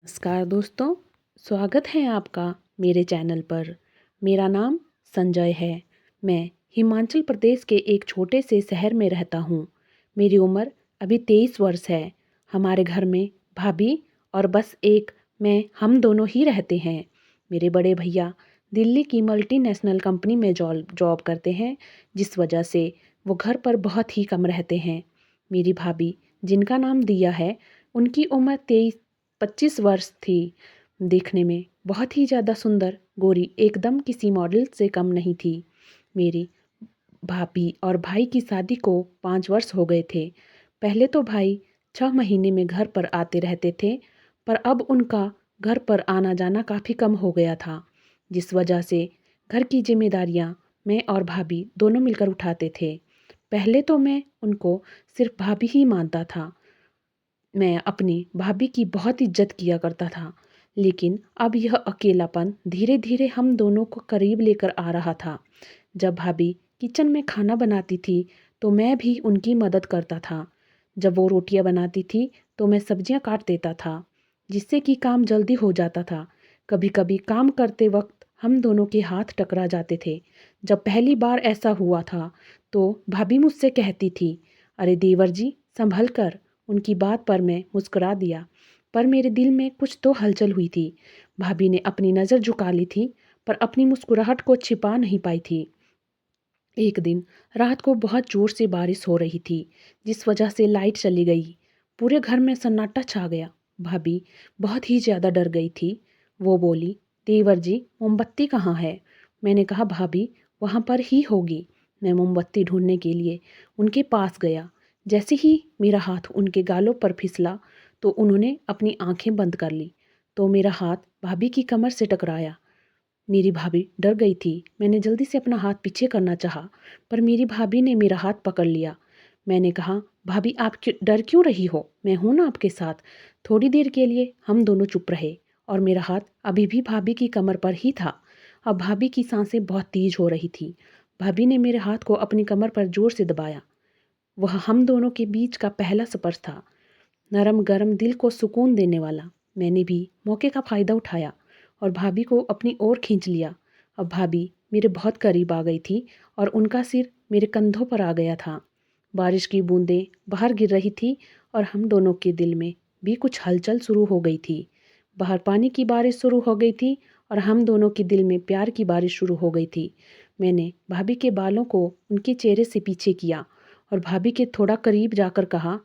नमस्कार दोस्तों, स्वागत है आपका मेरे चैनल पर। मेरा नाम संजय है। मैं हिमाचल प्रदेश के एक छोटे से शहर में रहता हूँ। मेरी उम्र अभी 23 वर्ष है। हमारे घर में भाभी और बस एक मैं हम दोनों ही रहते हैं। मेरे बड़े भैया दिल्ली की मल्टीनेशनल कंपनी में जॉब करते हैं, जिस वजह से वो घर पर बहुत ही कम रहते हैं। मेरी भाभी, जिनका नाम दिया है, उनकी उम्र 25 वर्ष थी। देखने में बहुत ही ज़्यादा सुंदर, गोरी, एकदम किसी मॉडल से कम नहीं थी। मेरी भाभी और भाई की शादी को 5 वर्ष हो गए थे। पहले तो भाई 6 महीने में घर पर आते रहते थे, पर अब उनका घर पर आना जाना काफ़ी कम हो गया था, जिस वजह से घर की जिम्मेदारियां मैं और भाभी दोनों मिलकर उठाते थे। पहले तो मैं उनको सिर्फ भाभी ही मानता था। मैं अपनी भाभी की बहुत इज्जत किया करता था, लेकिन अब यह अकेलापन धीरे धीरे हम दोनों को करीब लेकर आ रहा था। जब भाभी किचन में खाना बनाती थी तो मैं भी उनकी मदद करता था। जब वो रोटियां बनाती थी तो मैं सब्जियां काट देता था, जिससे कि काम जल्दी हो जाता था। कभी कभी काम करते वक्त हम दोनों के हाथ टकरा जाते थे। जब पहली बार ऐसा हुआ था तो भाभी मुझसे कहती थी, अरे देवर जी, संभल कर। उनकी बात पर मैं मुस्कुरा दिया, पर मेरे दिल में कुछ तो हलचल हुई थी। भाभी ने अपनी नज़र झुका ली थी, पर अपनी मुस्कुराहट को छिपा नहीं पाई थी। एक दिन रात को बहुत ज़ोर से बारिश हो रही थी, जिस वजह से लाइट चली गई। पूरे घर में सन्नाटा छा गया। भाभी बहुत ही ज़्यादा डर गई थी। वो बोली, देवर जी, मोमबत्ती कहाँ है? मैंने कहा, भाभी, वहाँ पर ही होगी। मैं मोमबत्ती ढूंढने के लिए उनके पास गया। जैसे ही मेरा हाथ उनके गालों पर फिसला तो उन्होंने अपनी आंखें बंद कर ली, तो मेरा हाथ भाभी की कमर से टकराया। मेरी भाभी डर गई थी। मैंने जल्दी से अपना हाथ पीछे करना चाहा, पर मेरी भाभी ने मेरा हाथ पकड़ लिया। मैंने कहा, भाभी, आप डर क्यों रही हो? मैं हूं ना आपके साथ। थोड़ी देर के लिए हम दोनों चुप रहे और मेरा हाथ अभी भी भाभी की कमर पर ही था। अब भाभी की सांसें बहुत तेज हो रही थी। भाभी ने मेरे हाथ को अपनी कमर पर जोर से दबाया। वह हम दोनों के बीच का पहला स्पर्श था, नरम गरम, दिल को सुकून देने वाला। मैंने भी मौके का फ़ायदा उठाया और भाभी को अपनी ओर खींच लिया। अब भाभी मेरे बहुत करीब आ गई थी और उनका सिर मेरे कंधों पर आ गया था। बारिश की बूंदें बाहर गिर रही थी और हम दोनों के दिल में भी कुछ हलचल शुरू हो गई थी। बाहर पानी की बारिश शुरू हो गई थी और हम दोनों के दिल में प्यार की बारिश शुरू हो गई थी। मैंने भाभी के बालों को उनके चेहरे से पीछे किया और भाभी के थोड़ा करीब जाकर कहा,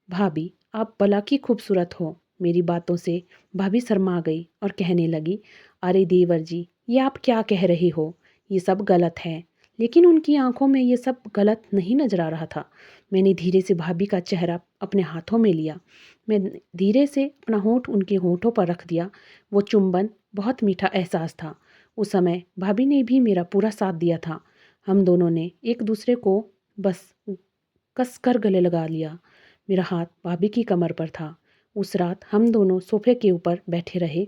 भाभी, आप भला की खूबसूरत हो। मेरी बातों से भाभी शर्मा गई और कहने लगी, अरे देवर जी, ये आप क्या कह रहे हो? ये सब गलत है। लेकिन उनकी आंखों में ये सब गलत नहीं नजर आ रहा था। मैंने धीरे से भाभी का चेहरा अपने हाथों में लिया। मैं धीरे से अपना होंठ उनके होंठों पर रख दिया। वो चुंबन बहुत मीठा एहसास था। उस समय भाभी ने भी मेरा पूरा साथ दिया था। हम दोनों ने एक दूसरे को बस कस कर गले लगा लिया। मेरा हाथ भाभी की कमर पर था। उस रात हम दोनों सोफे के ऊपर बैठे रहे।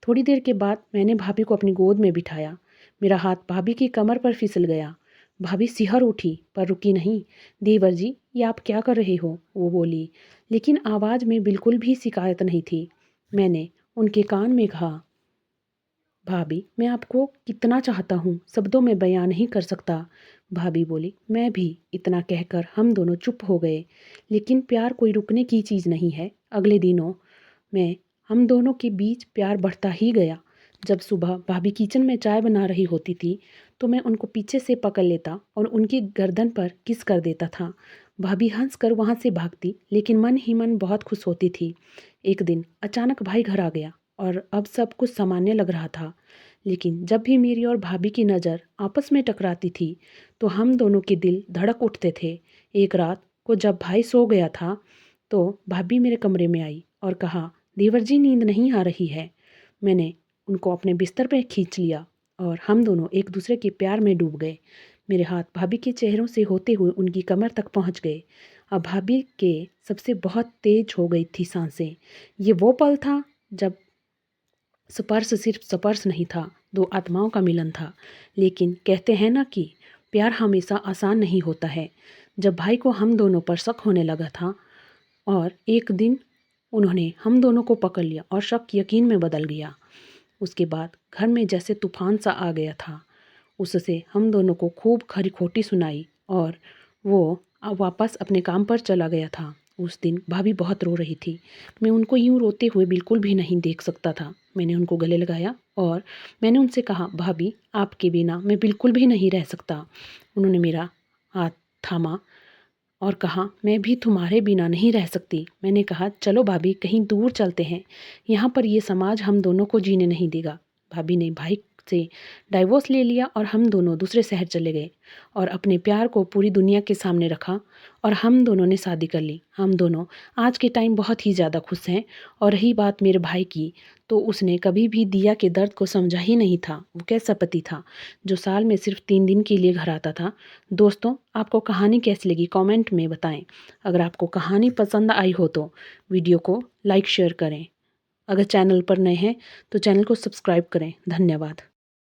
थोड़ी देर के बाद मैंने भाभी को अपनी गोद में बिठाया। मेरा हाथ भाभी की कमर पर फिसल गया। भाभी सिहर उठी, पर रुकी नहीं। देवर जी, ये आप क्या कर रहे हो? वो बोली, लेकिन आवाज़ में बिल्कुल भी शिकायत नहीं थी। मैंने उनके कान में कहा, भाभी, मैं आपको कितना चाहता हूँ, शब्दों में बयां नहीं कर सकता। भाभी बोली, मैं भी। इतना कहकर हम दोनों चुप हो गए। लेकिन प्यार कोई रुकने की चीज़ नहीं है। अगले दिनों में हम दोनों के बीच प्यार बढ़ता ही गया। जब सुबह भाभी किचन में चाय बना रही होती थी तो मैं उनको पीछे से पकड़ लेता और उनकी गर्दन पर किस कर देता था। भाभी हंस कर वहाँ से भागती, लेकिन मन ही मन बहुत खुश होती थी। एक दिन अचानक भाई घर आ गया और अब सब कुछ सामान्य लग रहा था। लेकिन जब भी मेरी और भाभी की नज़र आपस में टकराती थी तो हम दोनों के दिल धड़क उठते थे। एक रात को जब भाई सो गया था तो भाभी मेरे कमरे में आई और कहा, देवर जी, नींद नहीं आ रही है? मैंने उनको अपने बिस्तर पर खींच लिया और हम दोनों एक दूसरे के प्यार में डूब गए। मेरे हाथ भाभी के चेहरों से होते हुए उनकी कमर तक पहुंच गए। अब भाभी के सबसे बहुत तेज हो गई थी सांसें। ये वो पल था जब स्पर्श सिर्फ स्पर्श नहीं था, दो आत्माओं का मिलन था। लेकिन कहते हैं ना कि प्यार हमेशा आसान नहीं होता है। जब भाई को हम दोनों पर शक होने लगा था और एक दिन उन्होंने हम दोनों को पकड़ लिया और शक यकीन में बदल गया। उसके बाद घर में जैसे तूफान सा आ गया था। उससे हम दोनों को खूब खरी खोटी सुनाई और वो वापस अपने काम पर चला गया था। उस दिन भाभी बहुत रो रही थी। मैं उनको यूँ रोते हुए बिल्कुल भी नहीं देख सकता था। मैंने उनको गले लगाया और मैंने उनसे कहा, भाभी आपके बिना मैं बिल्कुल भी नहीं रह सकता। उन्होंने मेरा हाथ थामा और कहा, मैं भी तुम्हारे बिना नहीं रह सकती। मैंने कहा, चलो भाभी कहीं दूर चलते हैं, यहाँ पर ये समाज हम दोनों को जीने नहीं देगा। भाभी ने भाई से डाइवोर्स ले लिया और हम दोनों दूसरे शहर चले गए और अपने प्यार को पूरी दुनिया के सामने रखा और हम दोनों ने शादी कर ली। हम दोनों आज के टाइम बहुत ही ज़्यादा खुश हैं। और रही बात मेरे भाई की, तो उसने कभी भी दिया के दर्द को समझा ही नहीं था। वो कैसा पति था जो साल में सिर्फ 3 दिन के लिए घर आता था। दोस्तों, आपको कहानी कैसी लगी कमेंट में बताएं। अगर आपको कहानी पसंद आई हो तो वीडियो को लाइक शेयर करें। अगर चैनल पर नए हैं तो चैनल को सब्सक्राइब करें। धन्यवाद।